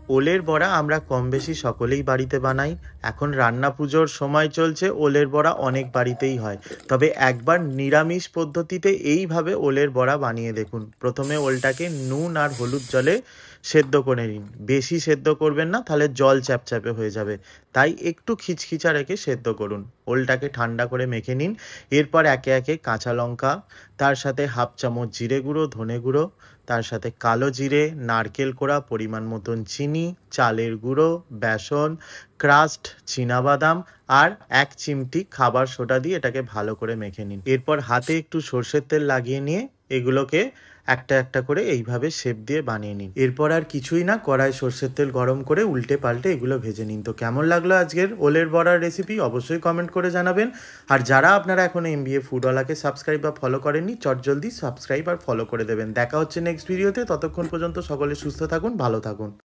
ওলের বড়া আমরা কম বেশি সকলেই বাড়িতে বানাই। এখন রান্না পুজোর সময় চলছে, ওলের বড়া অনেক বাড়িতেই হয়। তবে একবার নিরামিষ পদ্ধতিতে এইভাবে ওলের বড়া বানিয়ে দেখুন। প্রথমে ওলটাকে নুন আর হলুদ জলে সেদ্ধ করে নিন। বেশি সেদ্ধ করবেন না, তাহলে জল চ্যাপচ্যাপে হয়ে যাবে। তাই একটু খিচখিচা রেখে সেদ্ধ করুন। ওলটাকে ঠান্ডা করে মেখে নিন। এরপর একে একে কাঁচা লঙ্কা, তার সাথে হাফ চামচ জিরে গুঁড়ো, ধনে গুঁড়ো, তার সাথে কালো জিরে, নারকেল কোড়া, পরিমাণ মতন চিনি, চালের গুঁড়ো, বেসন, ক্রাস্ট চীনাবাদাম আর 1 চিমটি খাবার সোডা দিয়ে এটাকে ভালো করে মেখে নিন। এরপর হাতে একটু সর্ষের তেল লাগিয়ে নিয়ে এগুলোকে একটা একটা করে এইভাবে শেপ দিয়ে বানিয়ে নিন। এরপর আর কিছুই না, কড়াই সর্ষের তেল গরম করে উল্টে পাল্টে এগুলো ভেজে নিন। তো কেমন লাগলো আজকের ওলের বড়ার রেসিপি অবশ্যই কমেন্ট করে জানাবেন। আর যারা আপনারা এখনো MBA ফুডওয়ালাকে সাবস্ক্রাইব বা ফলো করেননি, চটজলদি সাবস্ক্রাইব আর ফলো করে দেবেন। দেখা হচ্ছে নেক্সট ভিডিওতে। ততক্ষণ পর্যন্ত সকলে সুস্থ থাকুন, ভালো থাকুন।